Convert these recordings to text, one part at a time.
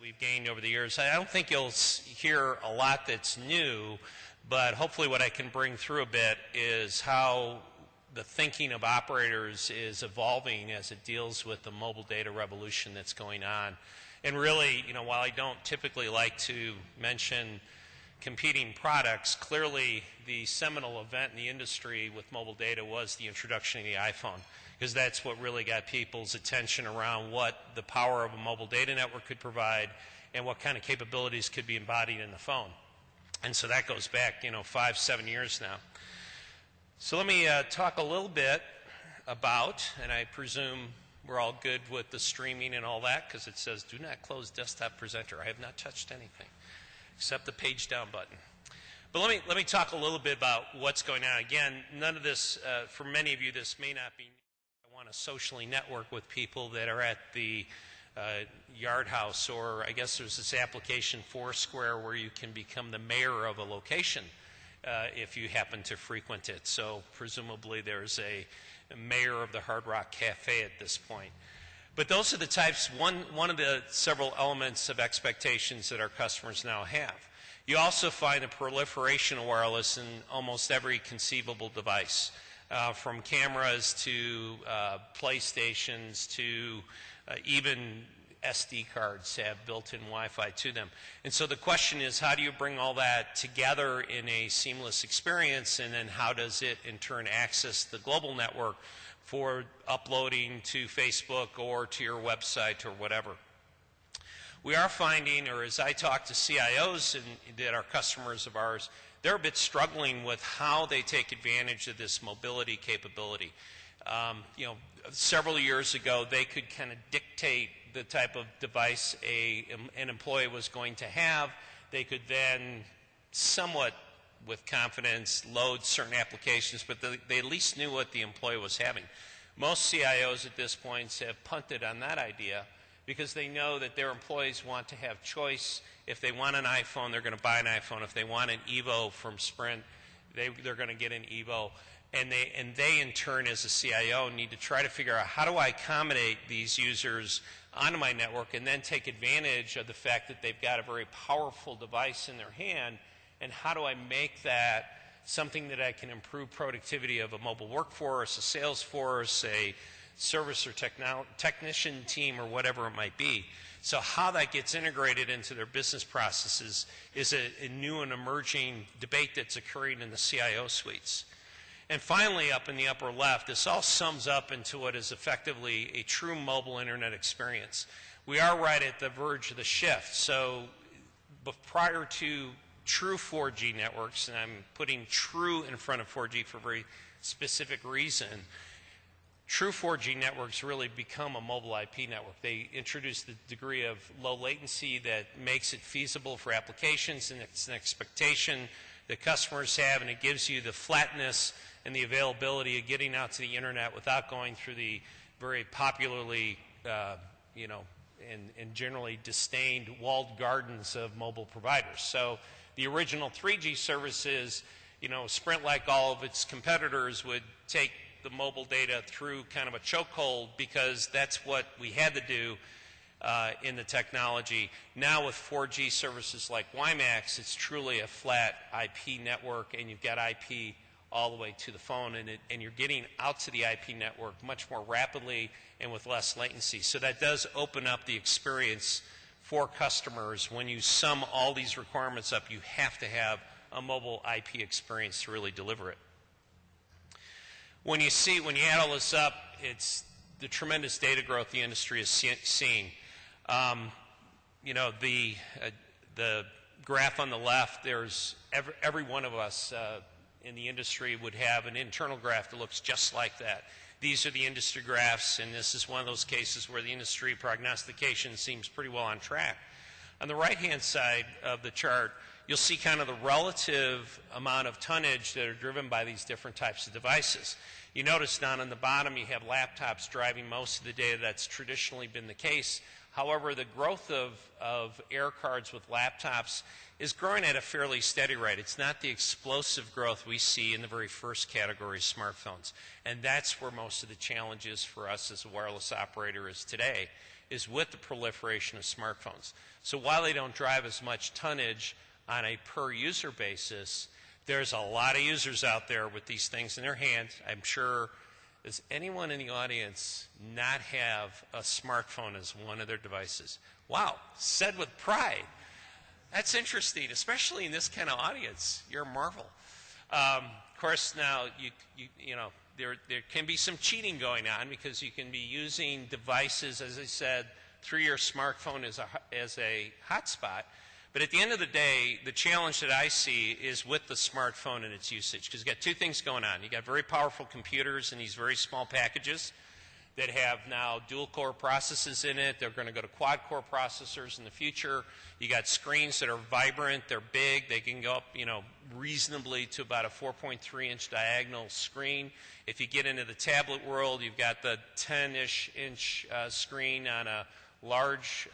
we've gained over the years. I don't think you'll hear a lot that's new, but hopefully what I can bring through a bit is how the thinking of operators is evolving as it deals with the mobile data revolution that's going on. And really, while I don't typically like to mention competing products, clearly the seminal event in the industry with mobile data was the introduction of the iPhone, because that's what really got people's attention around what the power of a mobile data network could provide and what kind of capabilities could be embodied in the phone. And so that goes back, 5, 7 years now. So let me talk a little bit about, and I presume we're all good with the streaming and all that, because it says do not close desktop presenter. I have not touched anything except the page down button. But let me talk a little bit about what's going on. Again, none of this, for many of you, this may not be new. I want to socially network with people that are at the Yard House, or I guess there's this application Foursquare where you can become the mayor of a location if you happen to frequent it. So presumably there's a mayor of the Hard Rock Cafe at this point. But those are the types, one of the several elements of expectations that our customers now have. You also find a proliferation of wireless in almost every conceivable device, from cameras to PlayStations to even SD cards have built-in Wi-Fi to them. And so the question is, how do you bring all that together in a seamless experience, and then how does it in turn access the global network for uploading to Facebook or to your website or whatever? We are finding, or as I talk to CIOs that are customers of ours, they're a bit struggling with how they take advantage of this mobility capability. Several years ago, they could kind of dictate the type of device an employee was going to have. They could then somewhat with confidence load certain applications, but they at least knew what the employee was having. Most CIOs at this point have punted on that idea because they know that their employees want to have choice. If they want an iPhone, they're going to buy an iPhone. If they want an Evo from Sprint, they're going to get an Evo. And they in turn, as a CIO, need to try to figure out, how do I accommodate these users onto my network and then take advantage of the fact that they've got a very powerful device in their hand, and how do I make that something that I can improve productivity of a mobile workforce, a sales force, a service or technician team, or whatever it might be. So how that gets integrated into their business processes is a new and emerging debate that's occurring in the CIO suites. And finally, up in the upper left, this all sums up into what is effectively a true mobile internet experience. We are right at the verge of the shift. So prior to true 4G networks, and I'm putting true in front of 4G for a very specific reason, true 4G networks really become a mobile IP network. They introduce the degree of low latency that makes it feasible for applications, and it's an expectation that customers have, and it gives you the flatness and the availability of getting out to the internet without going through the very popularly, and generally disdained walled gardens of mobile providers. So the original 3G services, Sprint, like all of its competitors, would take the mobile data through kind of a chokehold because that's what we had to do in the technology. Now with 4G services like WiMAX, it's truly a flat IP network, and you've got IP all the way to the phone, and you're getting out to the IP network much more rapidly and with less latency. So that does open up the experience for customers. When you sum all these requirements up, you have to have a mobile IP experience to really deliver it. When you add all this up, it's the tremendous data growth the industry is seeing. The graph on the left, there's every one of us in the industry would have an internal graph that looks just like that. These are the industry graphs, and this is one of those cases where the industry prognostication seems pretty well on track. On the right-hand side of the chart, you'll see kind of the relative amount of tonnage that are driven by these different types of devices. You notice down on the bottom you have laptops driving most of the data. That's traditionally been the case. However, the growth of air cards with laptops is growing at a fairly steady rate. It's not the explosive growth we see in the very first category, smartphones. And that's where most of the challenge is for us as a wireless operator is today, is with the proliferation of smartphones. So while they don't drive as much tonnage on a per user basis, there's a lot of users out there with these things in their hands. I'm sure, does anyone in the audience not have a smartphone as one of their devices? Wow, said with pride. That's interesting, especially in this kind of audience. You're a marvel. Of course, now you know there can be some cheating going on because you can be using devices, as I said, through your smartphone as a hotspot. But at the end of the day, the challenge that I see is with the smartphone and its usage, because you've got two things going on. You've got very powerful computers in these very small packages that have now dual-core processors in it. They're going to go to quad-core processors in the future. You got screens that are vibrant. They're big. They can go up, you know, reasonably to about a 4.3-inch diagonal screen. If you get into the tablet world, you've got the 10-ish inch screen on a large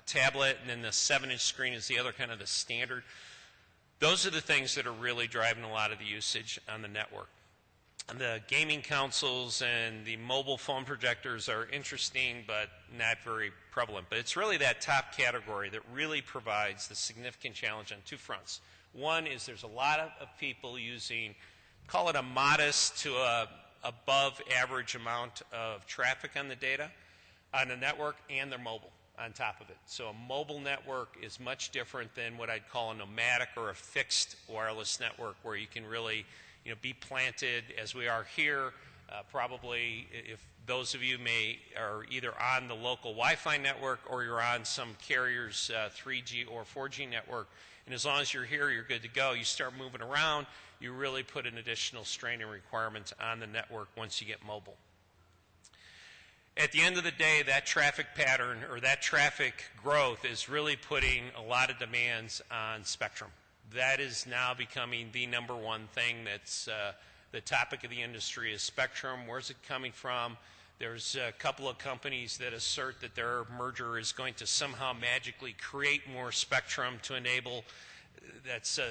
tablet, and then the 7-inch screen is the other kind of the standard. Those are the things that are really driving a lot of the usage on the network. And the gaming consoles and the mobile phone projectors are interesting, but not very prevalent. But it's really that top category that really provides the significant challenge on two fronts. One is there's a lot of people using, call it a modest to a above average amount of traffic on the data, on the network, and they're mobile on top of it. So a mobile network is much different than what I'd call a nomadic or a fixed wireless network, where you can really, you know, be planted as we are here. Probably, if those of you are either on the local Wi-Fi network or you're on some carrier's 3G or 4G network, and as long as you're here, you're good to go. You start moving around, you really put an additional strain and requirements on the network once you get mobile. At the end of the day, that traffic pattern or that traffic growth is really putting a lot of demands on spectrum. That is now becoming the number one thing that's the topic of the industry is spectrum. Where's it coming from? There's a couple of companies that assert that their merger is going to somehow magically create more spectrum to enable. That's a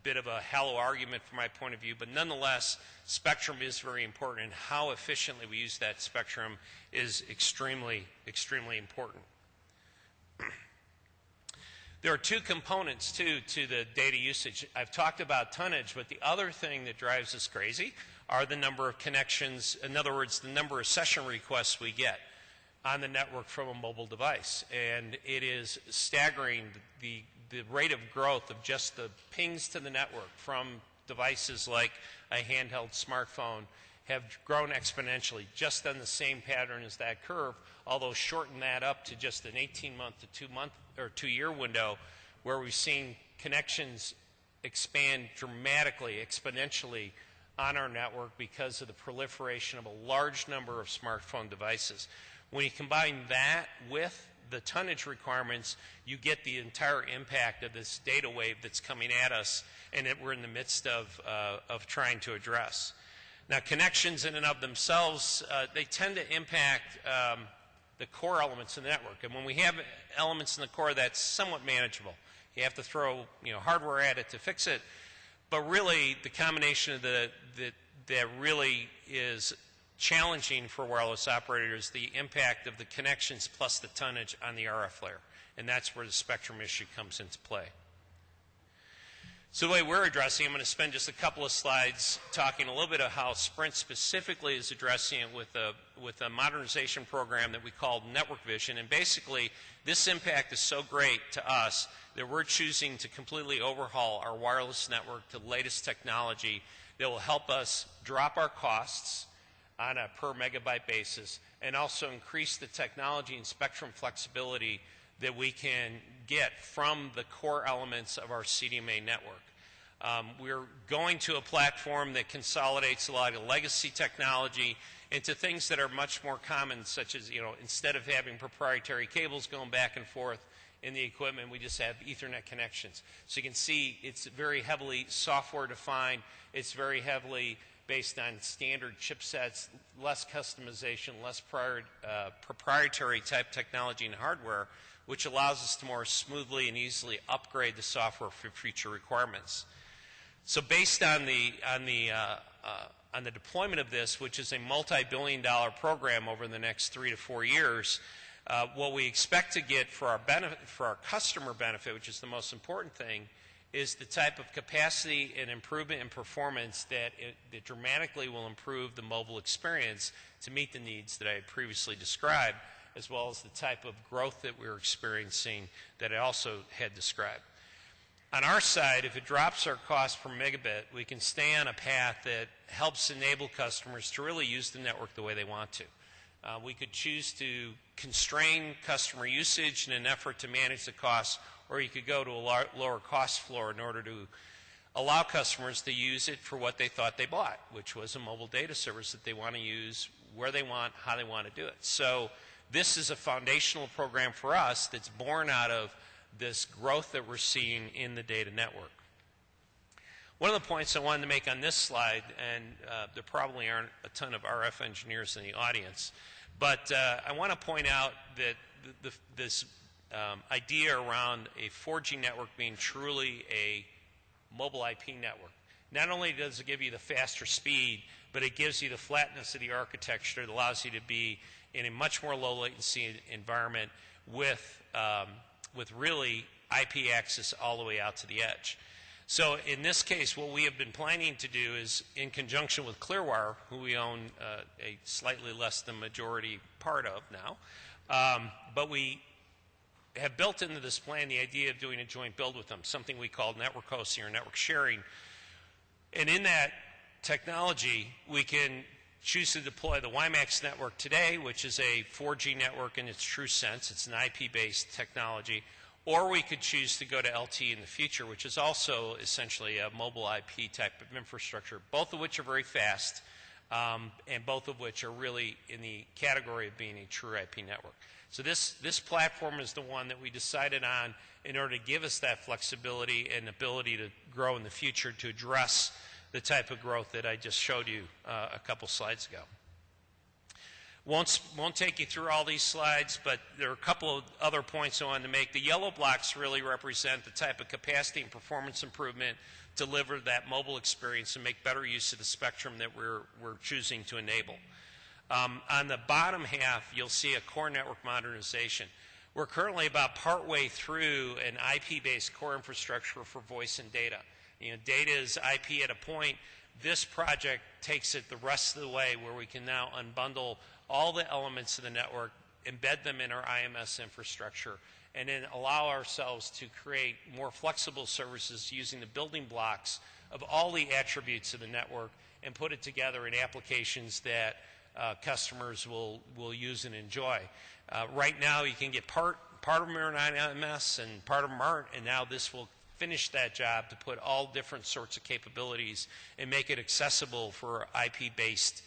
bit of a hollow argument from my point of view, but nonetheless, spectrum is very important, and how efficiently we use that spectrum is extremely, extremely important. There are two components, too, to the data usage. I've talked about tonnage, but the other thing that drives us crazy are the number of connections, in other words, the number of session requests we get on the network from a mobile device. And it is staggering, the rate of growth of just the pings to the network from devices like a handheld smartphone have grown exponentially, just on the same pattern as that curve, although shorten that up to just an 18-month to 2-month or 2-year window, where we've seen connections expand dramatically, exponentially on our network because of the proliferation of a large number of smartphone devices. When you combine that with the tonnage requirements, you get the entire impact of this data wave that's coming at us and that we're in the midst of trying to address. Now, connections in and of themselves, they tend to impact the core elements of the network. And when we have elements in the core, that's somewhat manageable. You have to throw, you know, hardware at it to fix it. But really, the combination of that really is challenging for wireless operators, the impact of the connections plus the tonnage on the RF layer. And that's where the spectrum issue comes into play. So the way we're addressing, I'm going to spend just a couple of slides talking a little bit of how Sprint specifically is addressing it with a modernization program that we call Network Vision. And basically, this impact is so great to us that we're choosing to completely overhaul our wireless network to the latest technology that will help us drop our costs on a per megabyte basis and also increase the technology and spectrum flexibility that we can get from the core elements of our CDMA network. We're going to a platform that consolidates a lot of legacy technology into things that are much more common, such as, you know, instead of having proprietary cables going back and forth in the equipment, we just have Ethernet connections. So you can see it's very heavily software defined. It's very heavily based on standard chipsets, less customization, less proprietary type technology and hardware, which allows us to more smoothly and easily upgrade the software for future requirements. So based on the deployment of this, which is a multi-billion-dollar program over the next 3 to 4 years, what we expect to get for our benefit, for our customer benefit, which is the most important thing, is the type of capacity and improvement in performance that dramatically will improve the mobile experience to meet the needs that I had previously described, as well as the type of growth that we're experiencing that I also had described. On our side, if it drops our cost per megabit, we can stay on a path that helps enable customers to really use the network the way they want to. We could choose to constrain customer usage in an effort to manage the costs, or you could go to a lower cost floor in order to allow customers to use it for what they thought they bought, which was a mobile data service that they want to use where they want, how they want to do it. So this is a foundational program for us that's born out of this growth that we're seeing in the data network. One of the points I wanted to make on this slide, and there probably aren't a ton of RF engineers in the audience, but I want to point out that this idea around a 4G network being truly a mobile IP network. Not only does it give you the faster speed, but it gives you the flatness of the architecture that allows you to be in a much more low latency environment with really IP access all the way out to the edge. So in this case, what we have been planning to do is, in conjunction with Clearwire, who we own a slightly less than majority part of now, but we have built into this plan the idea of doing a joint build with them, something we call network hosting or network sharing. And in that technology, we can choose to deploy the WiMAX network today, which is a 4G network in its true sense. It's an IP-based technology. Or we could choose to go to LTE in the future, which is also essentially a mobile IP type of infrastructure, both of which are very fast, and both of which are really in the category of being a true IP network. So this platform is the one that we decided on in order to give us that flexibility and ability to grow in the future to address the type of growth that I just showed you a couple slides ago. Won't take you through all these slides, but there are a couple of other points I wanted to make. The yellow blocks really represent the type of capacity and performance improvement to deliver that mobile experience and make better use of the spectrum that we're choosing to enable. On the bottom half, you'll see a core network modernization. We're currently about partway through an IP-based core infrastructure for voice and data. You know, data is IP at a point. This project takes it the rest of the way, where we can now unbundle all the elements of the network, embed them in our IMS infrastructure, and then allow ourselves to create more flexible services using the building blocks of all the attributes of the network and put it together in applications that customers will use and enjoy. Right now, you can get part of them are in IMS and part of them aren't, and now this will finish that job to put all different sorts of capabilities and make it accessible for IP-based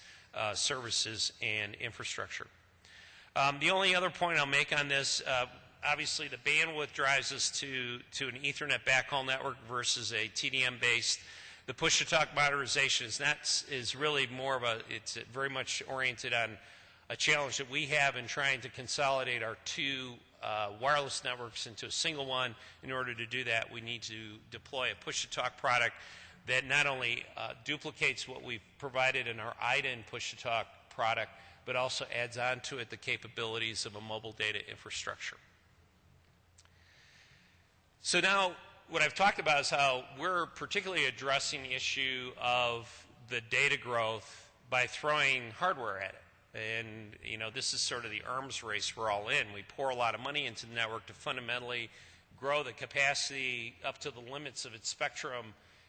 services and infrastructure. The only other point I'll make on this, obviously the bandwidth drives us to an Ethernet backhaul network versus a TDM-based. The push-to-talk modernization is really more of it's very much oriented on a challenge that we have in trying to consolidate our two wireless networks into a single one. In order to do that, we need to deploy a push-to-talk product that not only duplicates what we've provided in our IDEN push-to-talk product, but also adds on to it the capabilities of a mobile data infrastructure. So now what I've talked about is how we're particularly addressing the issue of the data growth by throwing hardware at it. And, you know, this is sort of the arms race we're all in. We pour a lot of money into the network to fundamentally grow the capacity up to the limits of its spectrum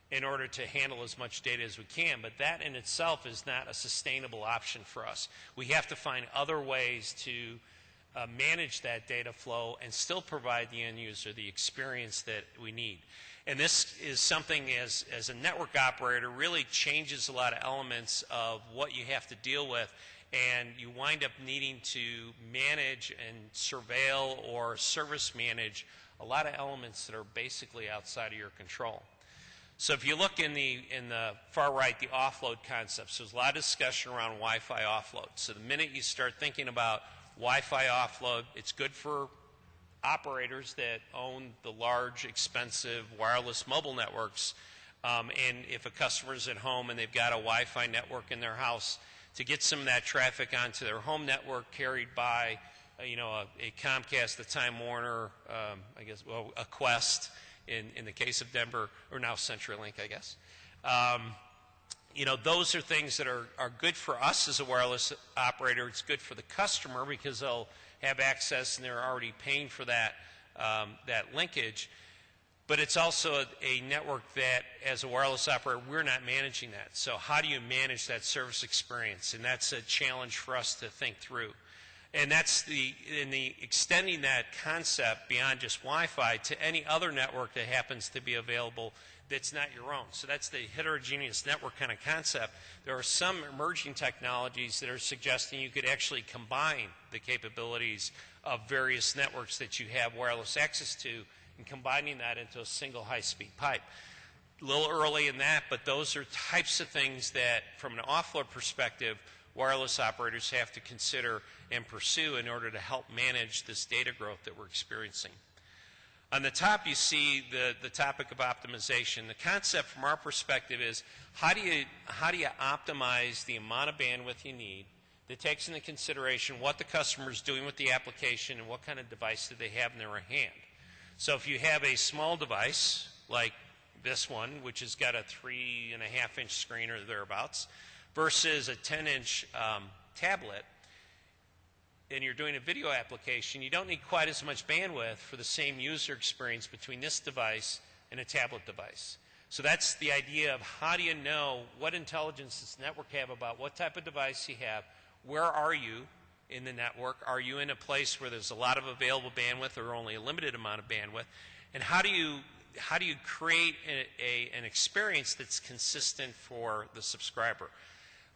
in order to handle as much data as we can. But that in itself is not a sustainable option for us. We have to find other ways to manage that data flow and still provide the end user the experience that we need. And this is something as a network operator really changes a lot of elements of what you have to deal with, and you wind up needing to manage and surveil or service manage a lot of elements that are basically outside of your control. So if you look in the far right, the offload concepts, there's a lot of discussion around Wi-Fi offload. So the minute you start thinking about Wi-Fi offload, it's good for operators that own the large, expensive wireless mobile networks. And if a customer's at home and they've got a Wi-Fi network in their house, to get some of that traffic onto their home network carried by, a Comcast, a Time Warner, a Quest in the case of Denver, or now CenturyLink, I guess. Those are things that are good for us as a wireless operator. It's good for the customer because they'll have access and they're already paying for that linkage. But it's also a network that, as a wireless operator, we're not managing that. So how do you manage that service experience? And that's a challenge for us to think through. And that's extending that concept beyond just Wi-Fi to any other network that happens to be available that's not your own. So that's the heterogeneous network kind of concept. There are some emerging technologies that are suggesting you could actually combine the capabilities of various networks that you have wireless access to and combining that into a single high-speed pipe. A little early in that, but those are types of things that, from an offload perspective, wireless operators have to consider and pursue in order to help manage this data growth that we're experiencing. On the top, you see the topic of optimization. The concept from our perspective is how do you optimize the amount of bandwidth you need that takes into consideration what the customer is doing with the application and what kind of device do they have in their hand. So if you have a small device like this one, which has got a 3.5-inch screen or thereabouts, versus a 10-inch tablet, and you're doing a video application, you don't need quite as much bandwidth for the same user experience between this device and a tablet device. So that's the idea of how do you know what intelligence does the network have about what type of device you have, where are you in the network, are you in a place where there's a lot of available bandwidth or only a limited amount of bandwidth, and how do you create an experience that's consistent for the subscriber.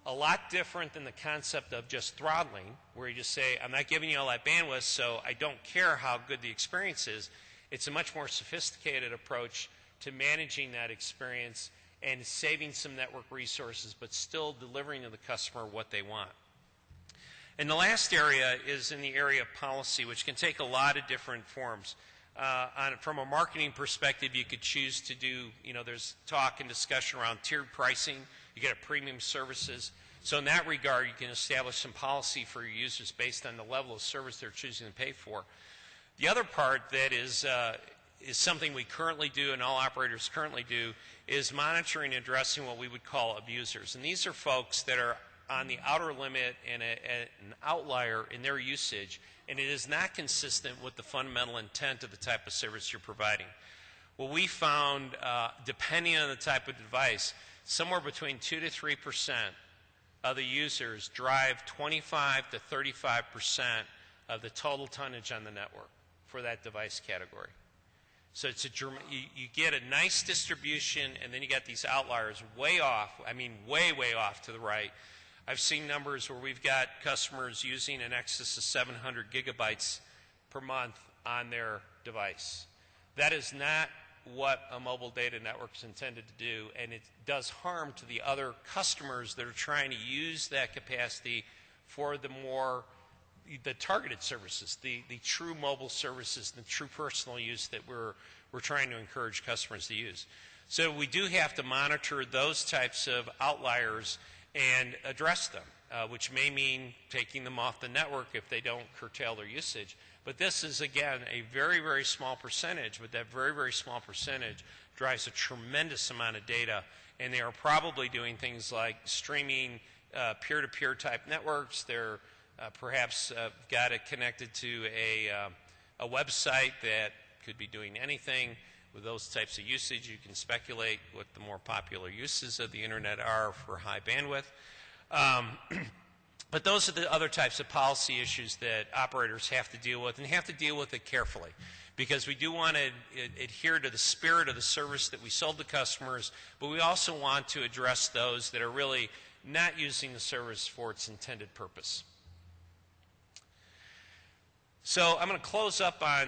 A lot different than the concept of just throttling, where you just say, I'm not giving you all that bandwidth, so I don't care how good the experience is. It's a much more sophisticated approach to managing that experience and saving some network resources, but still delivering to the customer what they want. And the last area is in the area of policy, which can take a lot of different forms. From a marketing perspective, you could choose to do, there's talk and discussion around tiered pricing. You get a premium services. So in that regard, you can establish some policy for your users based on the level of service they're choosing to pay for. The other part that is something we currently do and all operators currently do is monitoring and addressing what we would call abusers. And these are folks that are on the outer limit and an outlier in their usage, and it is not consistent with the fundamental intent of the type of service you're providing. What we found, depending on the type of device, somewhere between 2 to 3% of the users drive 25 to 35% of the total tonnage on the network for that device category. So it's you get a nice distribution, and then you got these outliers way off, way, way off to the right. I've seen numbers where we've got customers using in excess of 700 gigabytes per month on their device. That is not what a mobile data network is intended to do, and it does harm to the other customers that are trying to use that capacity for the targeted services, the true mobile services, the true personal use that we're trying to encourage customers to use. So we do have to monitor those types of outliers and address them, which may mean taking them off the network if they don't curtail their usage. But this is, again, a very, very small percentage, but that very, very small percentage drives a tremendous amount of data, and they are probably doing things like streaming peer-to-peer type networks. They're perhaps got it connected to a website that could be doing anything. With those types of usage, you can speculate what the more popular uses of the internet are for high bandwidth. But those are the other types of policy issues that operators have to deal with, and have to deal with it carefully, because we do want to adhere to the spirit of the service that we sold to customers, but we also want to address those that are really not using the service for its intended purpose. So I'm going to close up on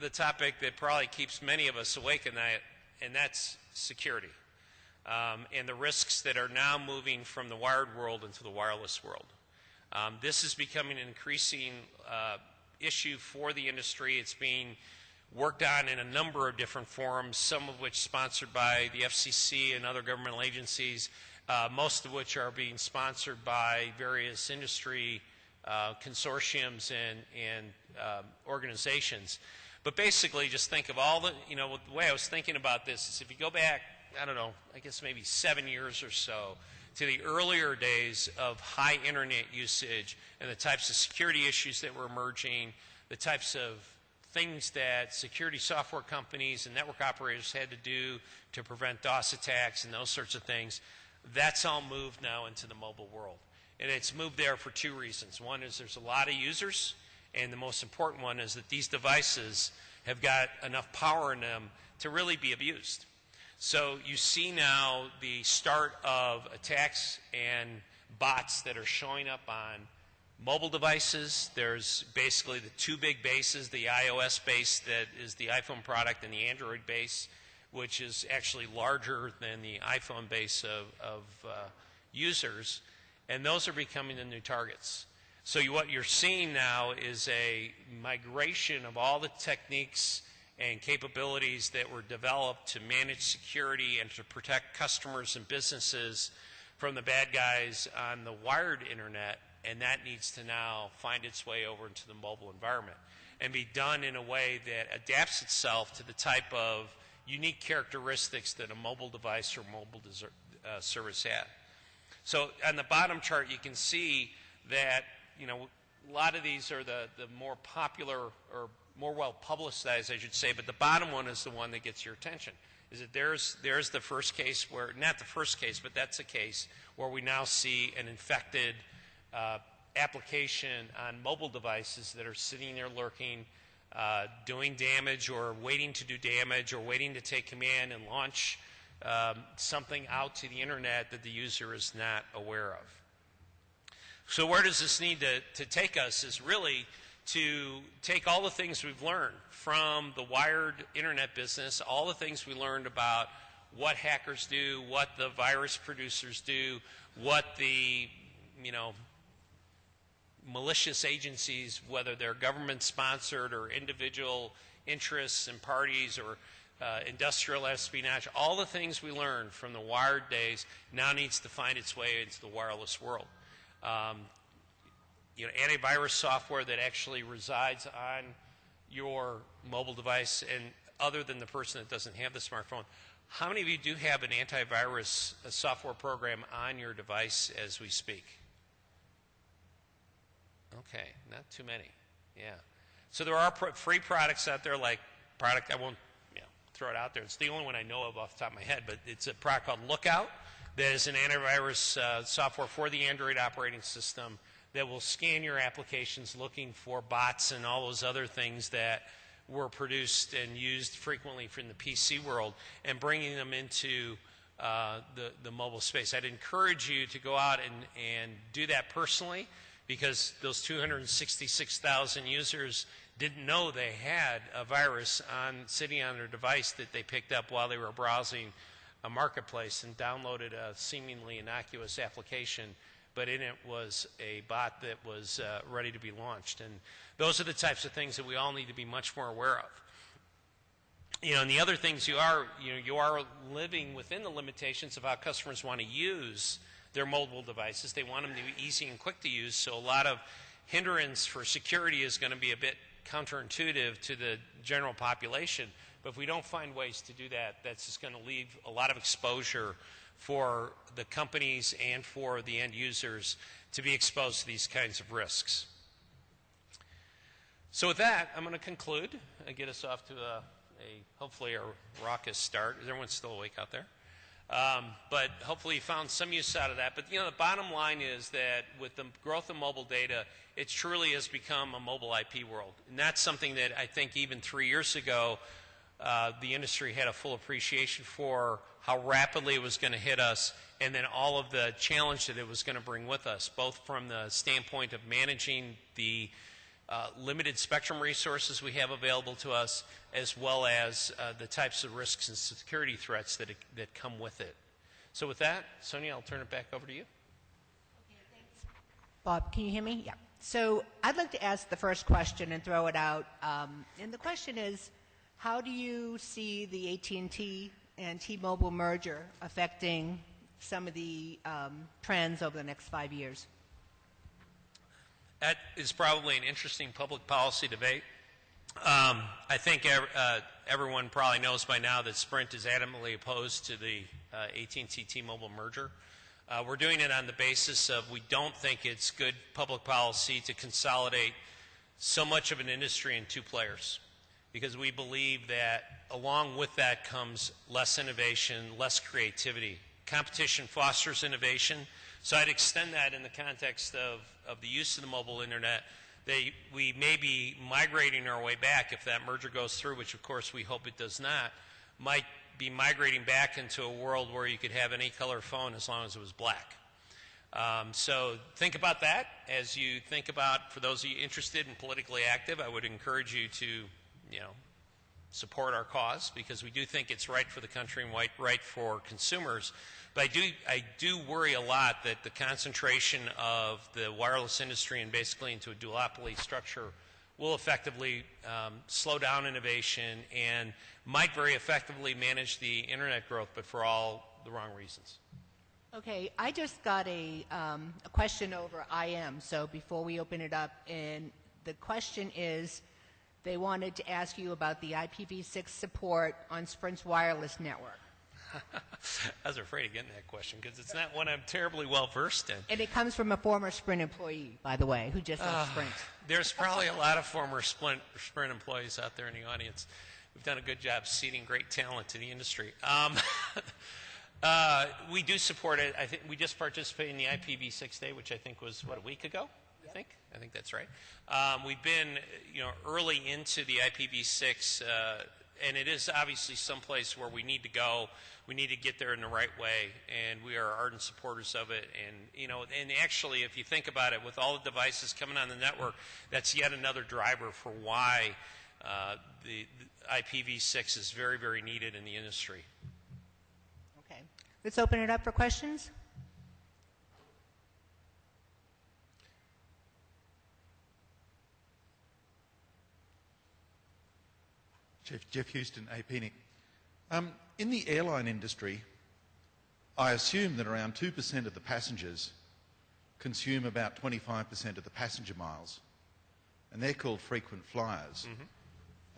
the topic that probably keeps many of us awake at night, and that's security. and the risks that are now moving from the wired world into the wireless world. This is becoming an increasing issue for the industry. It's being worked on in a number of different forums, some of which sponsored by the FCC and other governmental agencies, most of which are being sponsored by various industry consortiums and organizations. But basically, just think of all the, the way I was thinking about this is if you go back, I don't know, I guess maybe 7 years or so, to the earlier days of high internet usage and the types of security issues that were emerging, the types of things that security software companies and network operators had to do to prevent DOS attacks and those sorts of things, that's all moved now into the mobile world. And it's moved there for two reasons. One is there's a lot of users, and the most important one is that these devices have got enough power in them to really be abused. So you see now the start of attacks and bots that are showing up on mobile devices. There's basically the two big bases, the iOS base that is the iPhone product and the Android base, which is actually larger than the iPhone base of users, and those are becoming the new targets. So what you're seeing now is a migration of all the techniques and capabilities that were developed to manage security and to protect customers and businesses from the bad guys on the wired internet, and that needs to now find its way over into the mobile environment and be done in a way that adapts itself to the type of unique characteristics that a mobile device or mobile service had. So on the bottom chart you can see that a lot of these are the more popular or more well publicized, I should say, but the bottom one is the one that gets your attention. Is that there's the first case where, not the first case, but that's a case where we now see an infected application on mobile devices that are sitting there lurking, doing damage or waiting to do damage or waiting to take command and launch something out to the internet that the user is not aware of. So where does this need to take us is really to take all the things we've learned from the wired internet business, all the things we learned about what hackers do, what the virus producers do, what the malicious agencies, whether they're government-sponsored or individual interests and parties or industrial espionage, all the things we learned from the wired days now needs to find its way into the wireless world. Antivirus software that actually resides on your mobile device, and other than the person that doesn't have the smartphone, how many of you do have an antivirus software program on your device as we speak? Okay, not too many. Yeah. So there are free products out there, like product, I won't throw it out there. It's the only one I know of off the top of my head, but it's a product called Lookout that is an antivirus software for the Android operating system that will scan your applications looking for bots and all those other things that were produced and used frequently from the PC world and bringing them into the mobile space. I'd encourage you to go out and do that personally, because those 266,000 users didn't know they had a virus sitting on their device that they picked up while they were browsing a marketplace and downloaded a seemingly innocuous application, but in it was a bot that was ready to be launched. And those are the types of things that we all need to be much more aware of. And the other things you are living within the limitations of how customers want to use their mobile devices. They want them to be easy and quick to use, so a lot of hindrance for security is going to be a bit counterintuitive to the general population. But if we don't find ways to do that, that's just going to leave a lot of exposure for the companies and for the end users to be exposed to these kinds of risks. So with that, I'm going to conclude and get us off to hopefully a raucous start. Everyone still awake out there? But hopefully you found some use out of that. But the bottom line is that with the growth of mobile data, it truly has become a mobile IP world. And that's something that I think even 3 years ago, the industry had a full appreciation for how rapidly it was going to hit us, and then all of the challenge that it was going to bring with us, both from the standpoint of managing the limited spectrum resources we have available to us, as well as the types of risks and security threats that come with it. So with that, Sonia, I'll turn it back over to you. Okay, thanks. Bob, can you hear me? Yeah. So I'd like to ask the first question and throw it out. And the question is, how do you see the AT&T and T-Mobile merger affecting some of the trends over the next 5 years? That is probably an interesting public policy debate. I think everyone probably knows by now that Sprint is adamantly opposed to the AT&T T-Mobile merger. We're doing it on the basis of we don't think it's good public policy to consolidate so much of an industry in two players, because we believe that along with that comes less innovation, less creativity. Competition fosters innovation, so I'd extend that in the context of the use of the mobile internet. We may be migrating our way back if that merger goes through, which of course we hope it does not, might be migrating back into a world where you could have any color phone as long as it was black. So think about that as you think about, for those of you interested and politically active, I would encourage you to, support our cause, because we do think it's right for the country and right for consumers. But I do worry a lot that the concentration of the wireless industry and basically into a duopoly structure will effectively slow down innovation and might very effectively manage the internet growth, but for all the wrong reasons. Okay, I just got a question over IM, so before we open it up, and the question is, they wanted to ask you about the IPv6 support on Sprint's wireless network. I was afraid of getting that question because it's not one I'm terribly well versed in. And it comes from a former Sprint employee, by the way, who just left Sprint. There's probably a lot of former Sprint employees out there in the audience. We've done a good job seeding great talent to the industry. We do support it. I think we just participated in the IPv6 Day, which I think was, a week ago? I think that's right. We've been, early into the IPv6, and it is obviously someplace where we need to go. We need to get there in the right way, and we are ardent supporters of it. And and actually, if you think about it, with all the devices coming on the network, that's yet another driver for why the IPv6 is very, very needed in the industry. Okay, let's open it up for questions. Jeff Houston, APNIC. In the airline industry, I assume that around 2% of the passengers consume about 25% of the passenger miles, and they're called frequent flyers. Mm-hmm.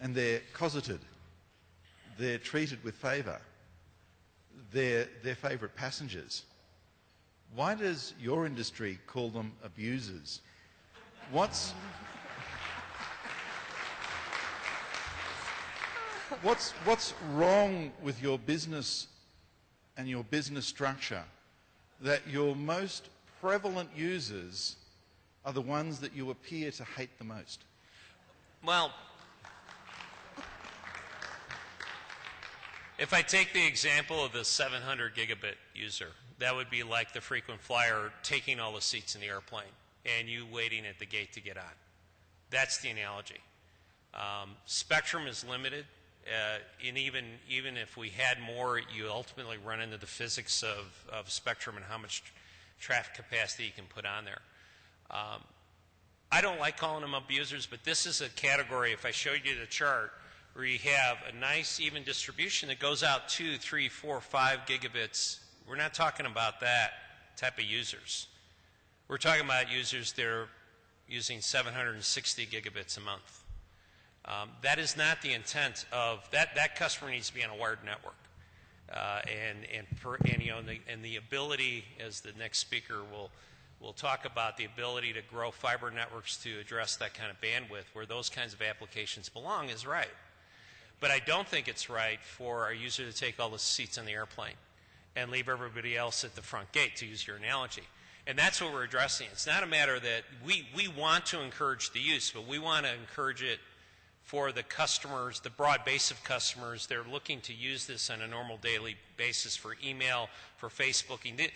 And they're cosseted. They're treated with favour. They're favourite passengers. Why does your industry call them abusers? What's wrong with your business and your business structure that your most prevalent users are the ones that you appear to hate the most? Well, if I take the example of the 700 gigabit user, that would be like the frequent flyer taking all the seats in the airplane and you waiting at the gate to get on. That's the analogy. Spectrum is limited. And even if we had more, you ultimately run into the physics of spectrum and how much traffic capacity you can put on there. I don't like calling them abusers, but this is a category, if I showed you the chart, where you have a nice even distribution that goes out 2, 3, 4, 5 gigabits. We're not talking about that type of users. We're talking about users that are using 760 gigabits a month. That is not the intent of that customer needs to be on a wired network, and the ability, as the next speaker will talk about, the ability to grow fiber networks to address that kind of bandwidth where those kinds of applications belong is right. But I don't think it's right for a user to take all the seats on the airplane and leave everybody else at the front gate, to use your analogy. And that's what we're addressing. It's not a matter that we want to encourage the use, but we want to encourage it for the customers, the broad base of customers. They're looking to use this on a normal daily basis for email, for Facebooking.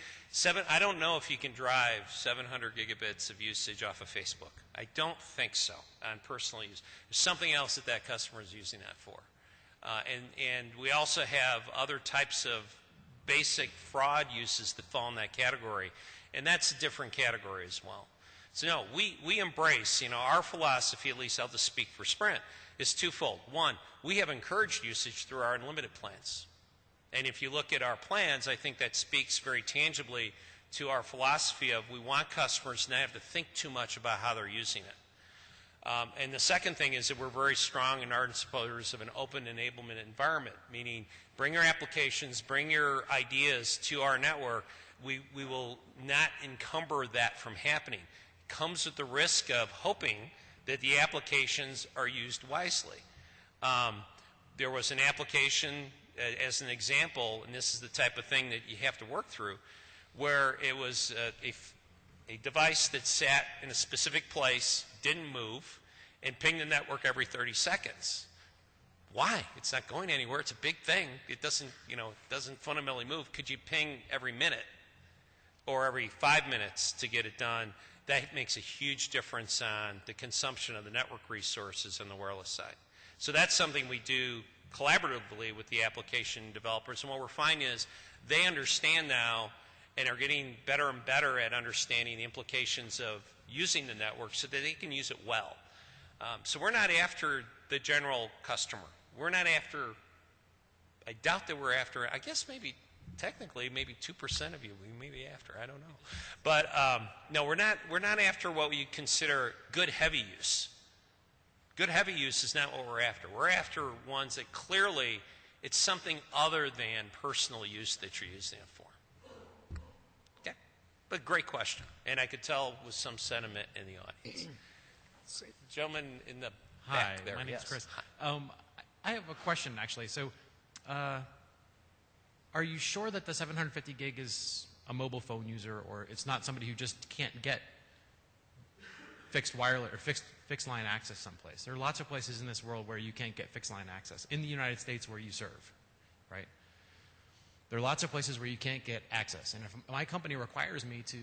I don't know if you can drive 700 gigabits of usage off of Facebook. I don't think so on personal use. There's something else that customer is using that for. And we also have other types of basic fraud uses that fall in that category, and that's a different category as well. So no, we embrace, our philosophy, at least I'll just speak for Sprint, is twofold. One, we have encouraged usage through our unlimited plans. And if you look at our plans, I think that speaks very tangibly to our philosophy of we want customers to not have to think too much about how they're using it. And the second thing is that we're very strong and ardent supporters of an open enablement environment, meaning bring your applications, bring your ideas to our network. We will not encumber that from happening. It comes with the risk of hoping that the applications are used wisely. There was an application, as an example, and this is the type of thing that you have to work through, where it was a device that sat in a specific place, didn't move, and pinged the network every 30 seconds. Why? It's not going anywhere. It's a big thing. It doesn't, it doesn't fundamentally move. Could you ping every minute or every 5 minutes to get it done? That makes a huge difference on the consumption of the network resources on the wireless side. So that's something we do collaboratively with the application developers. And what we're finding is they understand now and are getting better and better at understanding the implications of using the network so that they can use it well. So we're not after the general customer. We're not after, I doubt that we're after, I guess maybe technically maybe 2% of you we may be after, I don't know. But no, we're not after what we consider good heavy use. Good heavy use is not what we're after. We're after ones that clearly it's something other than personal use that you're using it for. Okay, but great question, and I could tell with some sentiment in the audience. Gentleman in the back there. Hi, my name Yes. is Chris. I have a question, actually. So, are you sure that the 750 gig is a mobile phone user, or it's not somebody who just can't get fixed wireless or fixed line access someplace? There are lots of places in this world where you can't get fixed line access. In the United States where you serve, right? There are lots of places where you can't get access. And if my company requires me to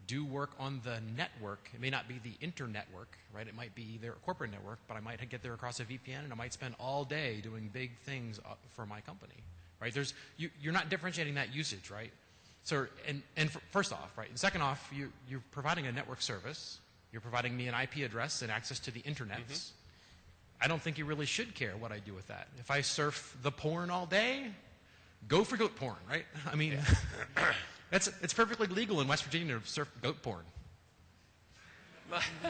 do work on the network, it may not be the internetwork, right? It might be their corporate network, but I might get there across a VPN, and I might spend all day doing big things for my company, right? You're not differentiating that usage, right? So, first off, right? And second off, you're providing a network service. You're providing me an IP address and access to the internet. I don't think you really should care what I do with that. If I surf the porn all day, go for goat porn, right? I mean, it's perfectly legal in West Virginia to surf goat porn,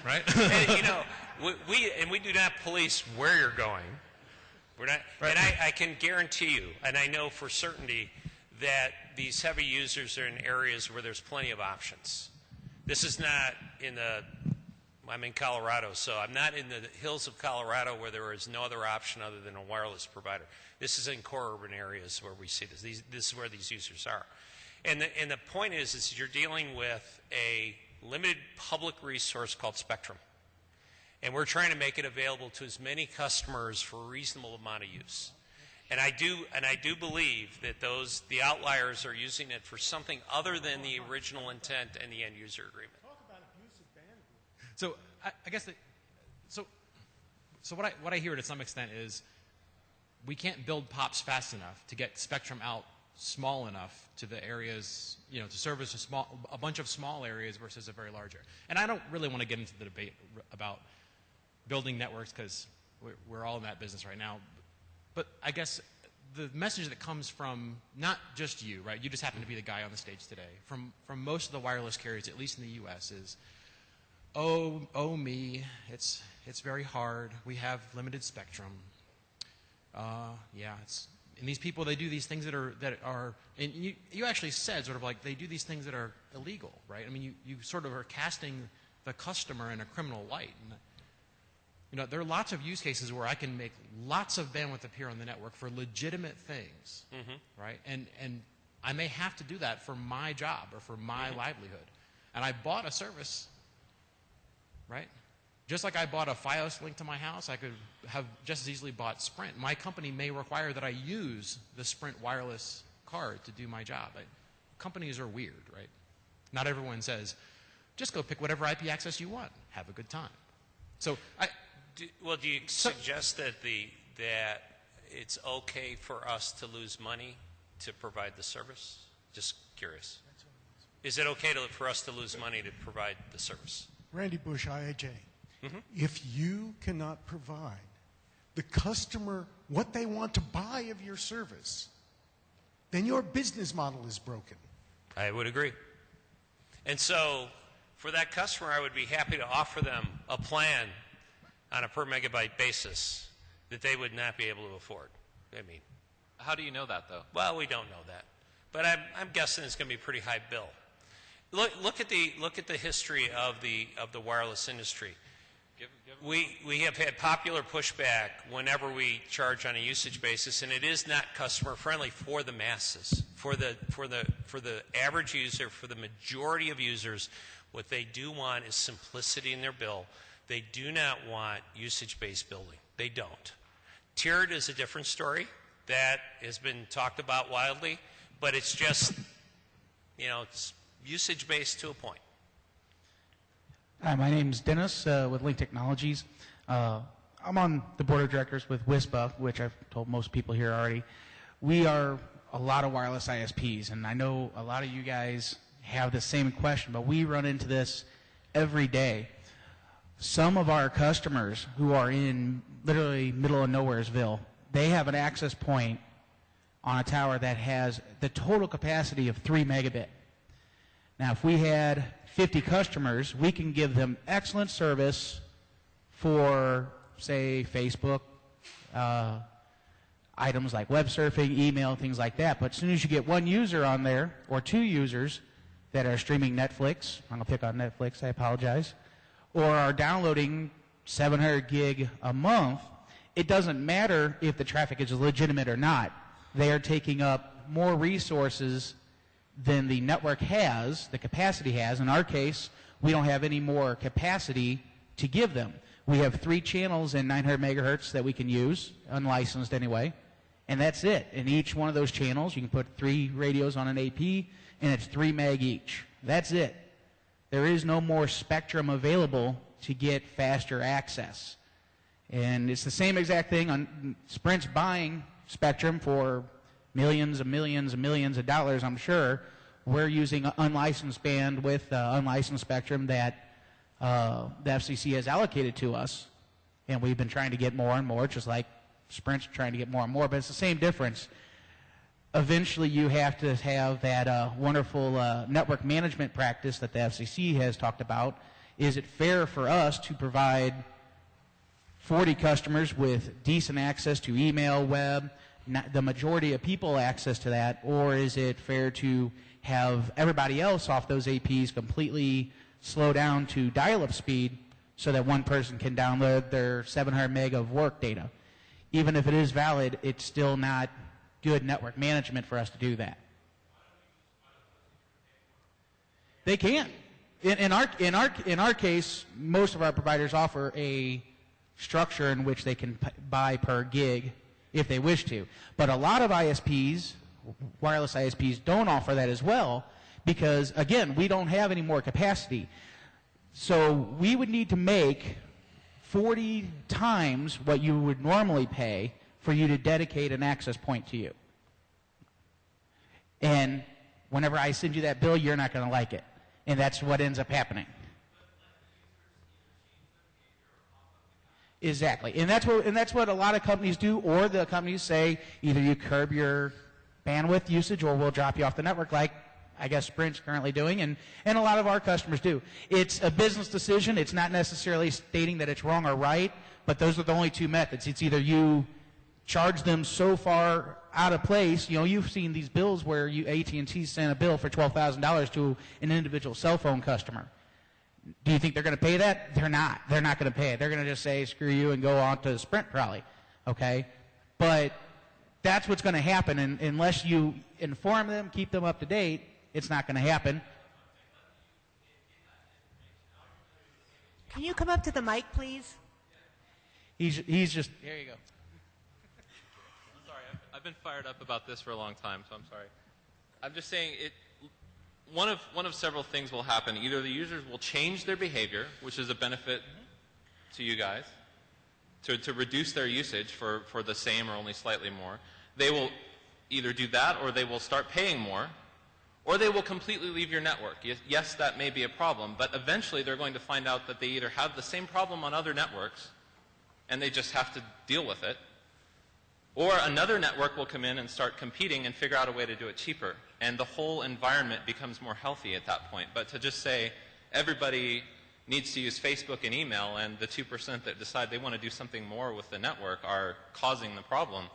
right? And, we do not police where you're going. We're not, right. And I can guarantee you, and I know for certainty, that these heavy users are in areas where there's plenty of options. This is not I'm in Colorado, so I'm not in the hills of Colorado where there is no other option other than a wireless provider. This is in core urban areas where we see this. This is where these users are. And the point is you're dealing with a limited public resource called spectrum. And we're trying to make it available to as many customers for a reasonable amount of use. And I do believe that the outliers are using it for something other than the original intent and the end user agreement. Talk about abusive bandwidth. So I guess so what I hear to some extent is we can't build POPs fast enough to get spectrum out small enough to the areas, to service a bunch of small areas versus a very large area. And I don't really want to get into the debate about building networks because we're all in that business right now. But I guess the message that comes from not just you, right? You just happen to be the guy on the stage today. From most of the wireless carriers, at least in the U.S., is, oh me, it's very hard. We have limited spectrum. And these people, they do these things that are and you actually said sort of like they do these things that are illegal, right? I mean, you sort of are casting the customer in a criminal light. And, there are lots of use cases where I can make lots of bandwidth appear on the network for legitimate things, right? And I may have to do that for my job or for my livelihood. And I bought a service, right? Just like I bought a Fios link to my house, I could have just as easily bought Sprint. My company may require that I use the Sprint wireless card to do my job. Companies are weird, right? Not everyone says, just go pick whatever IP access you want. Have a good time. So do you suggest that it's okay for us to lose money to provide the service? Just curious. Is it okay for us to lose money to provide the service? Randy Bush, IAJ. If you cannot provide the customer what they want to buy of your service, then your business model is broken. I would agree. And so for that customer, I would be happy to offer them a plan on a per megabyte basis that they would not be able to afford. I mean, how do you know that, though? well, we don't know that, but I'm guessing it's going to be a pretty high bill. Look at the history of the wireless industry. We have had popular pushback whenever we charge on a usage basis, and it is not customer friendly for the masses, for the average user, for the majority of users. What they do want is simplicity in their bill. They do not want usage-based billing. They don't. Tiered is a different story. That has been talked about wildly, but it's just, it's usage-based to a point. Hi, my name's Dennis with Link Technologies. I'm on the board of directors with WISPA, which I've told most people here already. We are a lot of wireless ISPs, and I know a lot of you guys have the same question, but we run into this every day. Some of our customers who are in literally middle of nowheresville, they have an access point on a tower that has the total capacity of 3 megabit. Now, if we had 50 customers, we can give them excellent service for, say, Facebook, items like web surfing, email, things like that. But as soon as you get one user on there, or two users that are streaming Netflix, I'm going to pick on Netflix, I apologize, or are downloading 700 gig a month, it doesn't matter if the traffic is legitimate or not. They are taking up more resources than the network has, the capacity has. In our case, we don't have any more capacity to give them. We have 3 channels in 900 megahertz that we can use, unlicensed anyway, and that's it. In each one of those channels, you can put 3 radios on an AP, and it's 3 meg each. That's it. There is no more spectrum available to get faster access. And it's the same exact thing on Sprint's buying spectrum for millions and millions and millions of dollars, I'm sure. We're using unlicensed band with unlicensed spectrum that the FCC has allocated to us, and we've been trying to get more and more, just like Sprint's trying to get more and more, but it's the same difference. Eventually, you have to have that wonderful network management practice that the FCC has talked about. Is it fair for us to provide 40 customers with decent access to email, web, the majority of people access to that, or is it fair to have everybody else off those APs completely slow down to dial-up speed so that one person can download their 700 meg of work data? Even if it is valid, it's still not good network management for us to do that. They can. In our case, most of our providers offer a structure in which they can buy per gig if they wish to. But a lot of ISPs, wireless ISPs, don't offer that as well because, again, we don't have any more capacity. So we would need to make 40 times what you would normally pay for you to dedicate an access point to you. And whenever I send you that bill, you're not going to like it. And that's what ends up happening. Exactly. And that's what a lot of companies do, or the companies say either you curb your bandwidth usage or we'll drop you off the network, like I guess Sprint's currently doing, and a lot of our customers do. It's a business decision. It's not necessarily stating that it's wrong or right, but those are the only 2 methods. It's either you charge them so far out of place. You've seen these bills where AT&T sent a bill for $12,000 to an individual cell phone customer. Do you think they're going to pay that? They're not. They're not going to pay it. They're going to just say, screw you, and go on to Sprint probably. Okay? But that's what's going to happen, and unless you inform them, keep them up to date, it's not going to happen. Can you come up to the mic, please? He's just, there you go. I'm sorry, I've been fired up about this for a long time, so I'm sorry. I'm just saying one of several things will happen. Either the users will change their behavior, which is a benefit to you guys, to reduce their usage for the same or only slightly more. They will either do that, or they will start paying more, or they will completely leave your network. Yes, that may be a problem, but eventually they're going to find out that they either have the same problem on other networks, and they just have to deal with it, or another network will come in and start competing and figure out a way to do it cheaper. And the whole environment becomes more healthy at that point. But to just say everybody needs to use Facebook and email, and the 2% that decide they want to do something more with the network are causing the problem,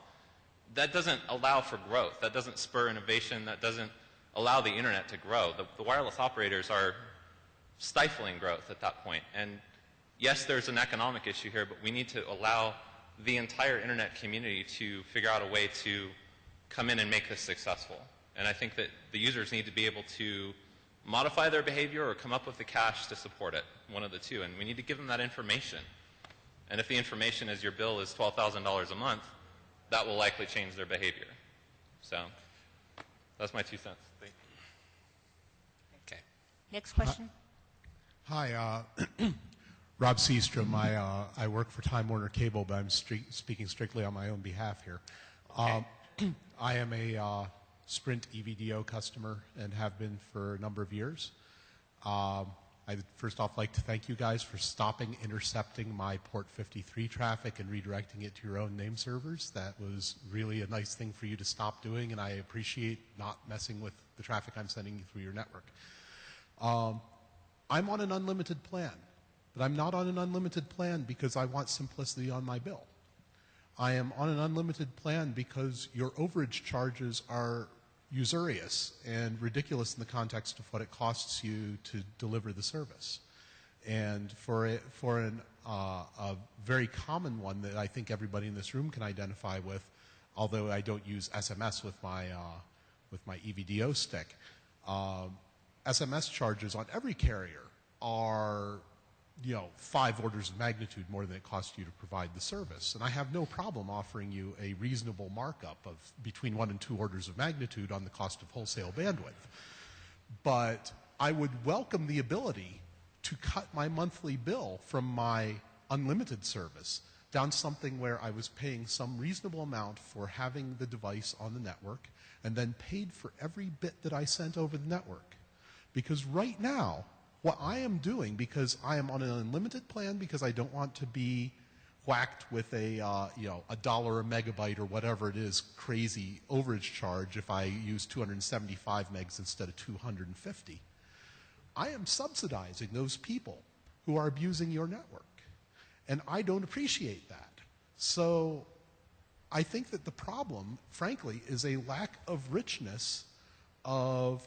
that doesn't allow for growth. That doesn't spur innovation. That doesn't allow the internet to grow. The wireless operators are stifling growth at that point. And yes, there's an economic issue here, but we need to allow the entire internet community to figure out a way to come in and make this successful. And I think that the users need to be able to modify their behavior or come up with the cash to support it, one of the two. And we need to give them that information. And if the information is your bill is $12,000 a month, that will likely change their behavior. So that's my 2 cents. Thank you. Okay. Next question. Hi, Rob Seastrom. I work for Time Warner Cable, but I'm speaking strictly on my own behalf here. Okay. I am a Sprint EVDO customer and have been for a number of years. I'd first off like to thank you guys for stopping intercepting my port 53 traffic and redirecting it to your own name servers. That was really a nice thing for you to stop doing, and I appreciate not messing with the traffic I'm sending you through your network. I'm on an unlimited plan, but I'm not on an unlimited plan because I want simplicity on my bill. I am on an unlimited plan because your overage charges are usurious and ridiculous in the context of what it costs you to deliver the service. And for a very common one that I think everybody in this room can identify with, although I don't use SMS with my EVDO stick, SMS charges on every carrier are 5 orders of magnitude more than it costs you to provide the service. And I have no problem offering you a reasonable markup of between 1 and 2 orders of magnitude on the cost of wholesale bandwidth. But I would welcome the ability to cut my monthly bill from my unlimited service down something where I was paying some reasonable amount for having the device on the network and then paid for every bit that I sent over the network. Because right now, what I am doing, because I am on an unlimited plan, because I don't want to be whacked with a $1 a megabyte or whatever it is crazy overage charge if I use 275 megs instead of 250, I am subsidizing those people who are abusing your network. And I don't appreciate that. So I think that the problem, frankly, is a lack of richness of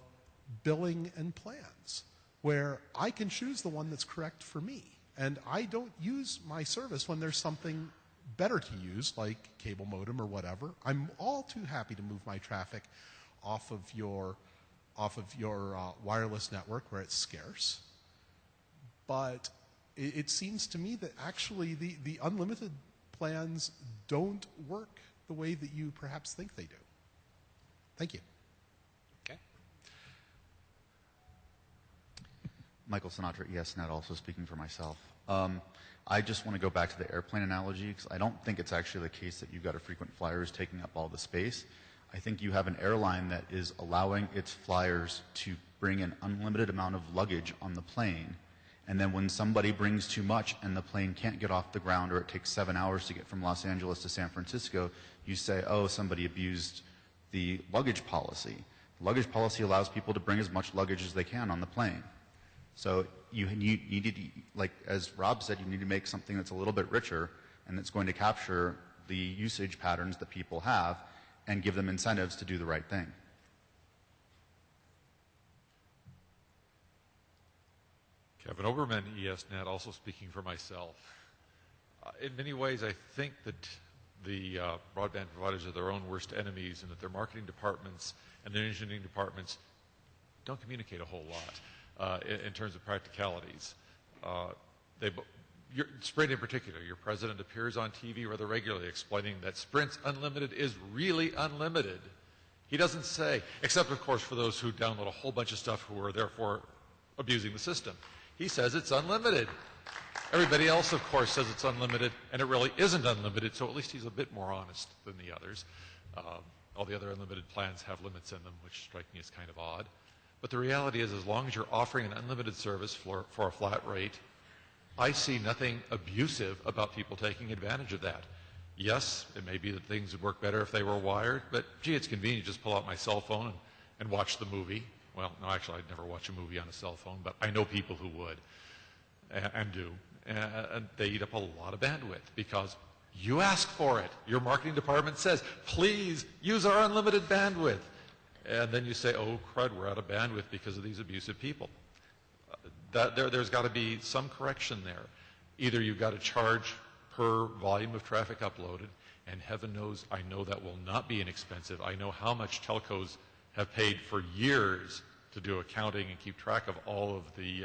billing and plans, where I can choose the one that's correct for me. And I don't use my service when there's something better to use, like cable modem or whatever. I'm all too happy to move my traffic off of your wireless network where it's scarce. But it seems to me that actually the unlimited plans don't work the way that you perhaps think they do. Thank you. Michael Sinatra, ESNet, also speaking for myself. I just want to go back to the airplane analogy, because I don't think it's actually the case that you've got a frequent flyers taking up all the space. I think you have an airline that is allowing its flyers to bring an unlimited amount of luggage on the plane, and then when somebody brings too much and the plane can't get off the ground, or it takes 7 hours to get from Los Angeles to San Francisco, you say, oh, somebody abused the luggage policy. The luggage policy allows people to bring as much luggage as they can on the plane. So you need to, like as Rob said, you need to make something that's a little bit richer and that's going to capture the usage patterns that people have and give them incentives to do the right thing. Kevin Oberman, ESNet, also speaking for myself. In many ways, I think that the broadband providers are their own worst enemies, and that their marketing departments and their engineering departments don't communicate a whole lot. In terms of practicalities. Sprint in particular, your president appears on TV rather regularly explaining that Sprint's unlimited is really unlimited. He doesn't say, except of course for those who download a whole bunch of stuff who are therefore abusing the system. He says it's unlimited. Everybody else, of course, says it's unlimited, and it really isn't unlimited, so at least he's a bit more honest than the others. All the other unlimited plans have limits in them, which strike me as kind of odd. But the reality is, as long as you're offering an unlimited service for a flat rate, I see nothing abusive about people taking advantage of that. Yes, it may be that things would work better if they were wired, but gee, it's convenient. Just pull out my cell phone and watch the movie. Well, no, actually, I'd never watch a movie on a cell phone, but I know people who would and do. And they eat up a lot of bandwidth because you ask for it. Your marketing department says, please use our unlimited bandwidth. And then you say, oh, crud, we're out of bandwidth because of these abusive people. There's got to be some correction there. Either you've got to charge per volume of traffic uploaded, and heaven knows I know that will not be inexpensive. I know how much telcos have paid for years to do accounting and keep track of all of the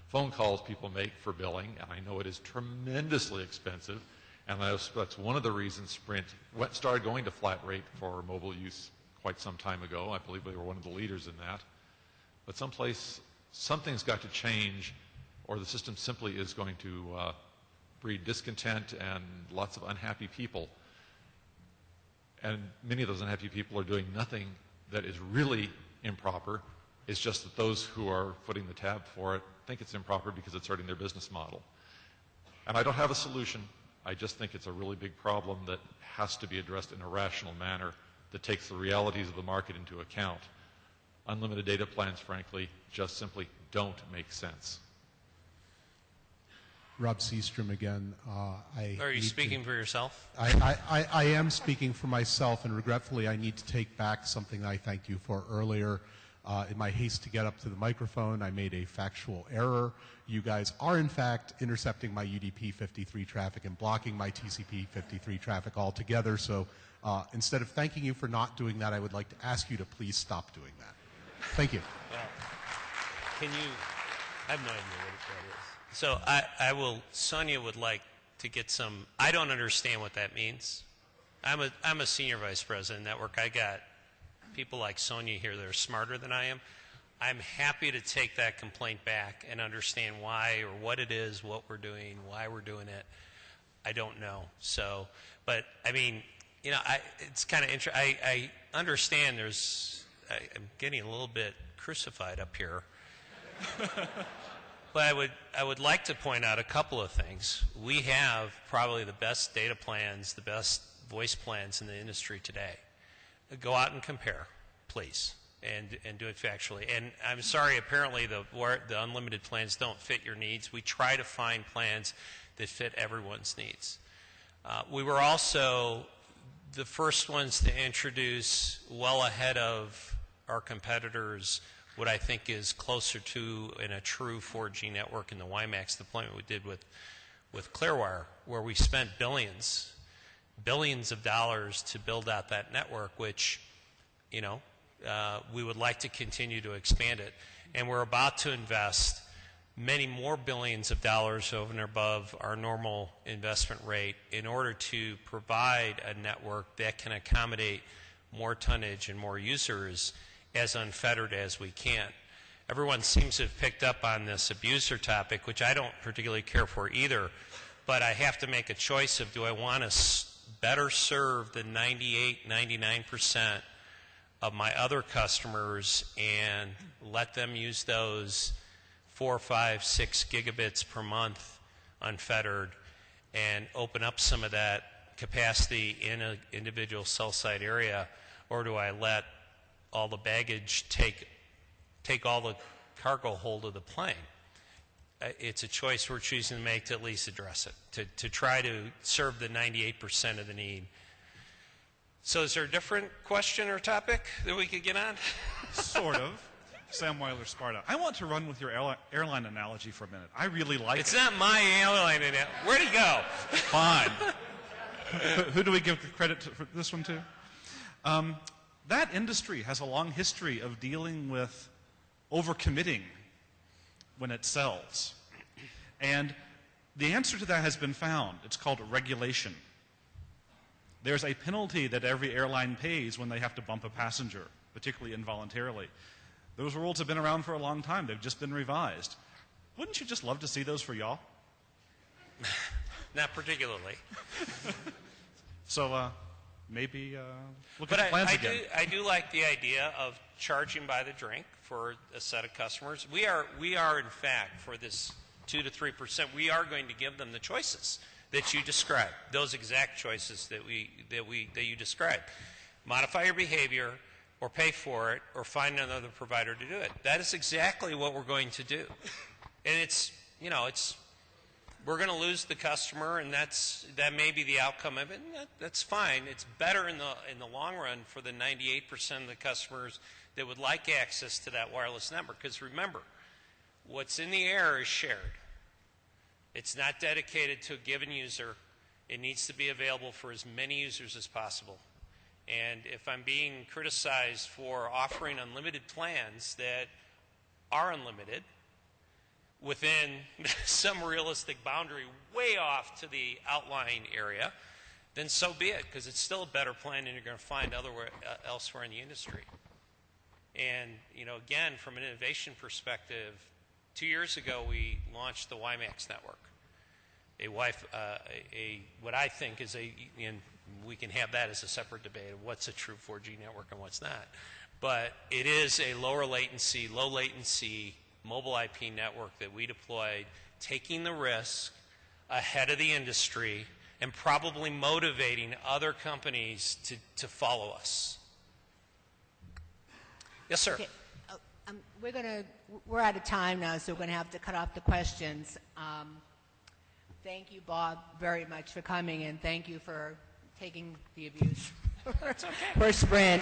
phone calls people make for billing, and I know it is tremendously expensive. And that's one of the reasons Sprint started going to flat rate for mobile use quite some time ago. I believe they were one of the leaders in that. But something's got to change, or the system simply is going to breed discontent and lots of unhappy people. And many of those unhappy people are doing nothing that is really improper. It's just that those who are footing the tab for it think it's improper because it's hurting their business model. And I don't have a solution. I just think it's a really big problem that has to be addressed in a rational manner that takes the realities of the market into account. Unlimited data plans, frankly, just simply don't make sense. Rob Seastrom again. Are you speaking for yourself? I am speaking for myself, and regretfully I need to take back something I thanked you for earlier. In my haste to get up to the microphone, I made a factual error. You guys are, in fact, intercepting my UDP 53 traffic and blocking my TCP 53 traffic altogether. So instead of thanking you for not doing that, I would like to ask you to please stop doing that. Thank you. Well, can you, I have no idea what that is. So Sonia would like to get some, I don't understand what that means. I'm a senior vice president network. I got people like Sonia here that are smarter than I am. I'm happy to take that complaint back and understand why or what it is, what we're doing, why we're doing it. I don't know. So, but I mean, you know, it's kind of interesting. I understand I'm getting a little bit crucified up here. But I would like to point out a couple of things. We have probably the best data plans, the best voice plans in the industry today. Go out and compare, please, and do it factually. And I'm sorry, apparently the unlimited plans don't fit your needs. We try to find plans that fit everyone's needs. We were also the first ones to introduce, well ahead of our competitors, what I think is closer to in a true 4G network in the WiMAX deployment we did with Clearwire, where we spent billions of dollars to build out that network, which, you know, we would like to continue to expand it. And we're about to invest many more billions of dollars over and above our normal investment rate in order to provide a network that can accommodate more tonnage and more users as unfettered as we can. Everyone seems to have picked up on this abuser topic, which I don't particularly care for either, but I have to make a choice of, do I want to better serve the 98, 99% of my other customers and let them use those 4, 5, 6 gigabits per month unfettered and open up some of that capacity in an individual cell site area, or do I let all the baggage take all the cargo hold of the plane? It's a choice we're choosing to make to at least address it, to try to serve the 98% of the need. So is there a different question or topic that we could get on? Sort of. Sam Weiler, Sparta. I want to run with your airline analogy for a minute. I really like it. It's not my airline analogy. Where'd he go? Fine. Who do we give the credit for this one to? That industry has a long history of dealing with overcommitting when it sells. And the answer to that has been found. It's called regulation. There's a penalty that every airline pays when they have to bump a passenger, particularly involuntarily. Those rules have been around for a long time. They've just been revised. Wouldn't you just love to see those for y'all? Not particularly. So maybe look But at the plans I again. I do like the idea of charging by the drink for a set of customers. We are in fact, for this 2 to 3%, we are going to give them the choices that you described, those exact choices that you described. Modify your behavior, or pay for it, or find another provider to do it. That is exactly what we're going to do. And we're going to lose the customer, and that may be the outcome of it. And that's fine. It's better in the long run for the 98% of the customers that would like access to that wireless network. Because remember, what's in the air is shared. It's not dedicated to a given user. It needs to be available for as many users as possible. And if I'm being criticized for offering unlimited plans that are unlimited within some realistic boundary way off to the outlying area, then so be it, because it's still a better plan than you're going to find elsewhere in the industry. And, again, from an innovation perspective, 2 years ago we launched the WiMAX network, what I think is and we can have that as a separate debate of what's a true 4G network and what's not. But it is a low latency mobile IP network that we deployed, taking the risk ahead of the industry and probably motivating other companies to follow us. Yes, sir. Okay. We're out of time now, so we're going to have to cut off the questions. Thank you, Bob, very much for coming, and thank you for taking the abuse for Sprint.